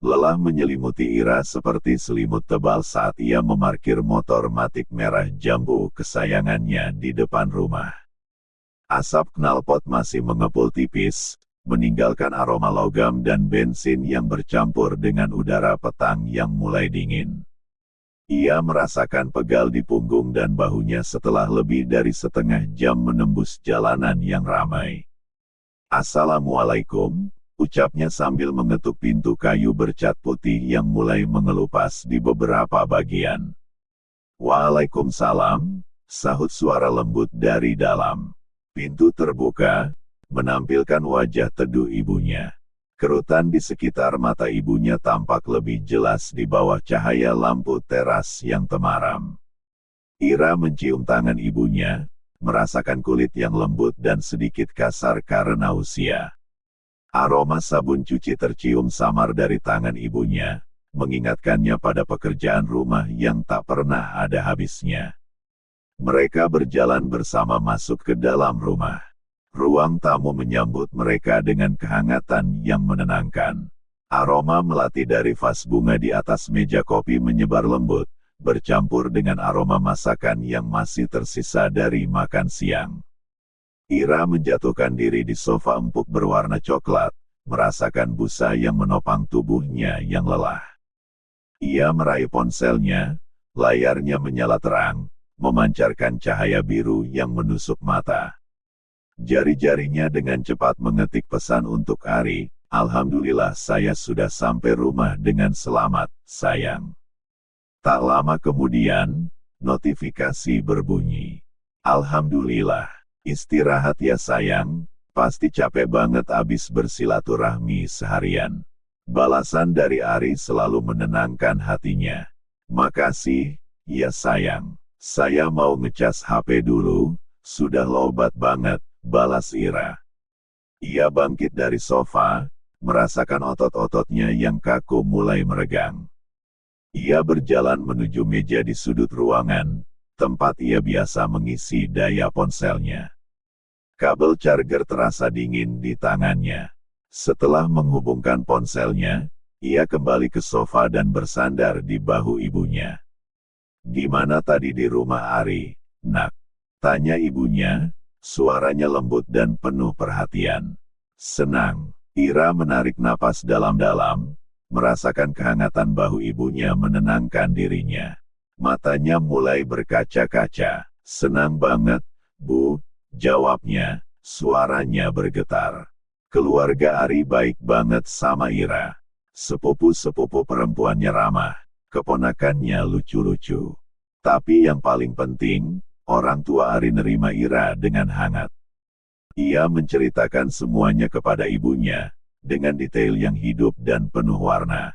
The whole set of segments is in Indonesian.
Lelah menyelimuti Ira seperti selimut tebal saat ia memarkir motor Matic merah jambu kesayangannya di depan rumah. Asap knalpot masih mengepul tipis, meninggalkan aroma logam dan bensin yang bercampur dengan udara petang yang mulai dingin. Ia merasakan pegal di punggung dan bahunya setelah lebih dari setengah jam menembus jalanan yang ramai. "Assalamualaikum," ucapnya sambil mengetuk pintu kayu bercat putih yang mulai mengelupas di beberapa bagian. "Waalaikumsalam," sahut suara lembut dari dalam. Pintu terbuka, menampilkan wajah teduh ibunya. Kerutan di sekitar mata ibunya tampak lebih jelas di bawah cahaya lampu teras yang temaram. Ira mencium tangan ibunya, merasakan kulit yang lembut dan sedikit kasar karena usia. Aroma sabun cuci tercium samar dari tangan ibunya, mengingatkannya pada pekerjaan rumah yang tak pernah ada habisnya. Mereka berjalan bersama masuk ke dalam rumah. Ruang tamu menyambut mereka dengan kehangatan yang menenangkan. Aroma melati dari vas bunga di atas meja kopi menyebar lembut, bercampur dengan aroma masakan yang masih tersisa dari makan siang. Ira menjatuhkan diri di sofa empuk berwarna coklat, merasakan busa yang menopang tubuhnya yang lelah. Ia meraih ponselnya, layarnya menyala terang, memancarkan cahaya biru yang menusuk mata. Jari-jarinya dengan cepat mengetik pesan untuk Ari, "Alhamdulillah saya sudah sampai rumah dengan selamat, sayang." Tak lama kemudian, notifikasi berbunyi. "Alhamdulillah, istirahat ya sayang, pasti capek banget abis bersilaturahmi seharian." Balasan dari Ari selalu menenangkan hatinya. "Makasih, ya sayang. Saya mau ngecas HP dulu, sudah lobat banget," balas Ira. Ia bangkit dari sofa, merasakan otot-ototnya yang kaku mulai meregang. Ia berjalan menuju meja di sudut ruangan, tempat ia biasa mengisi daya ponselnya. Kabel charger terasa dingin di tangannya. Setelah menghubungkan ponselnya, ia kembali ke sofa dan bersandar di bahu ibunya. "Gimana tadi di rumah Ari, nak?" tanya ibunya. Suaranya lembut dan penuh perhatian. "Senang." Ira menarik napas dalam-dalam, merasakan kehangatan bahu ibunya menenangkan dirinya. Matanya mulai berkaca-kaca. "Senang banget, Bu," jawabnya, suaranya bergetar. Keluarga Ari baik banget sama Ira. Sepupu-sepupu perempuannya ramah, keponakannya lucu-lucu. Tapi yang paling penting, orang tua Ari nerima Ira dengan hangat. Ia menceritakan semuanya kepada ibunya, dengan detail yang hidup dan penuh warna.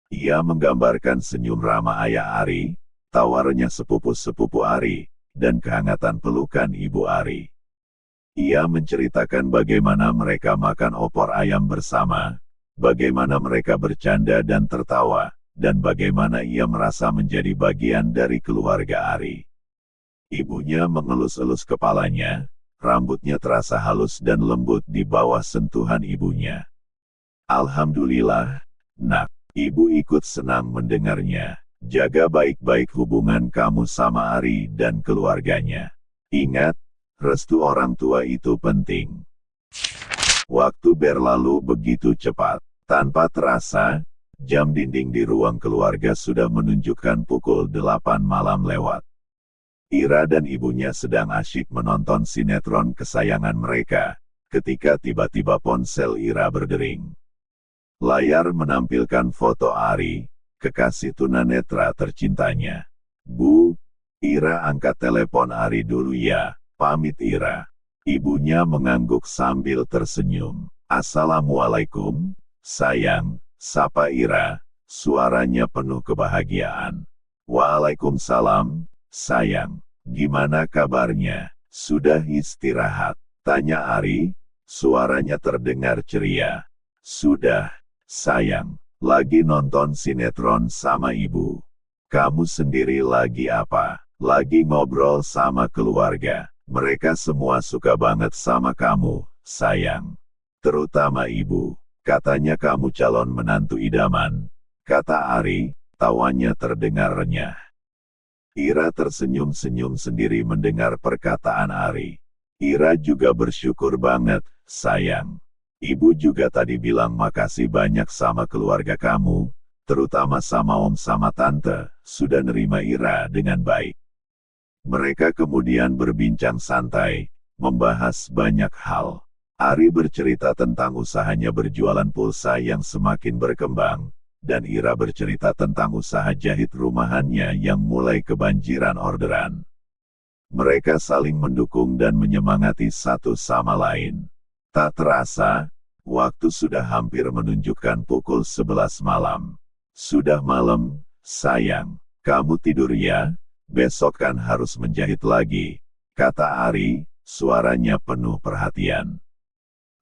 Ia menggambarkan senyum ramah ayah Ari, tawarnya sepupu-sepupu Ari, dan kehangatan pelukan ibu Ari. Ia menceritakan bagaimana mereka makan opor ayam bersama, bagaimana mereka bercanda dan tertawa, dan bagaimana ia merasa menjadi bagian dari keluarga Ari. Ibunya mengelus-elus kepalanya, rambutnya terasa halus dan lembut di bawah sentuhan ibunya. "Alhamdulillah, nak." Ibu ikut senang mendengarnya. "Jaga baik-baik hubungan kamu sama Ari dan keluarganya. Ingat, restu orang tua itu penting." Waktu berlalu begitu cepat. Tanpa terasa, jam dinding di ruang keluarga sudah menunjukkan pukul 8 malam lewat. Ira dan ibunya sedang asyik menonton sinetron kesayangan mereka, ketika tiba-tiba ponsel Ira berdering. Layar menampilkan foto Ari, kekasih tunanetra tercintanya. "Bu," Ira angkat telepon Ari dulu ya, pamit Ira. Ibunya mengangguk sambil tersenyum. "Assalamualaikum, sayang," sapa Ira, suaranya penuh kebahagiaan. "Waalaikumsalam, sayang. Gimana kabarnya? Sudah istirahat?" tanya Ari, suaranya terdengar ceria. "Sudah, sayang. Lagi nonton sinetron sama ibu." "Kamu sendiri lagi apa?" "Lagi ngobrol sama keluarga. Mereka semua suka banget sama kamu, sayang. Terutama ibu." Katanya kamu calon menantu idaman, kata Ari, tawanya terdengar renyah. Ira tersenyum-senyum sendiri mendengar perkataan Ari. Ira juga bersyukur banget, sayang. Ibu juga tadi bilang makasih banyak sama keluarga kamu, terutama sama om sama tante, sudah nerima Ira dengan baik. Mereka kemudian berbincang santai, membahas banyak hal. Ari bercerita tentang usahanya berjualan pulsa yang semakin berkembang, dan Ira bercerita tentang usaha jahit rumahannya yang mulai kebanjiran orderan. Mereka saling mendukung dan menyemangati satu sama lain. Tak terasa, waktu sudah hampir menunjukkan pukul 11 malam. Sudah malam, sayang. Kamu tidur ya, besok kan harus menjahit lagi, kata Ari, suaranya penuh perhatian.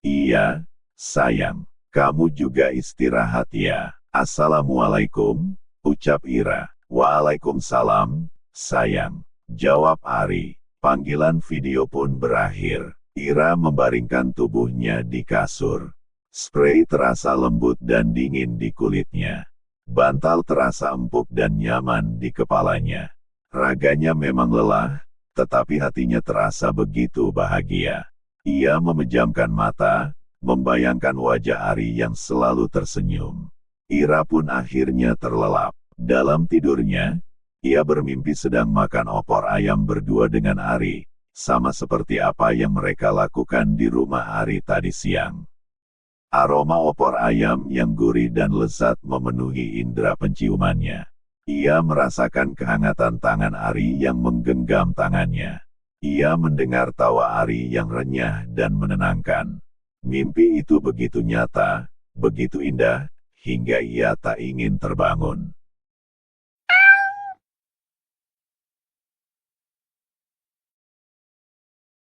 Iya, sayang. Kamu juga istirahat ya. Assalamualaikum, ucap Ira. Waalaikumsalam, sayang, jawab Ari. Panggilan video pun berakhir. Ira membaringkan tubuhnya di kasur. Spray terasa lembut dan dingin di kulitnya. Bantal terasa empuk dan nyaman di kepalanya. Raganya memang lelah, tetapi hatinya terasa begitu bahagia. Ia memejamkan mata, membayangkan wajah Ari yang selalu tersenyum. Ira pun akhirnya terlelap. Dalam tidurnya, ia bermimpi sedang makan opor ayam berdua dengan Ari, sama seperti apa yang mereka lakukan di rumah Ari tadi siang. Aroma opor ayam yang gurih dan lezat memenuhi indera penciumannya. Ia merasakan kehangatan tangan Ari yang menggenggam tangannya. Ia mendengar tawa Ari yang renyah dan menenangkan. Mimpi itu begitu nyata, begitu indah, hingga ia tak ingin terbangun.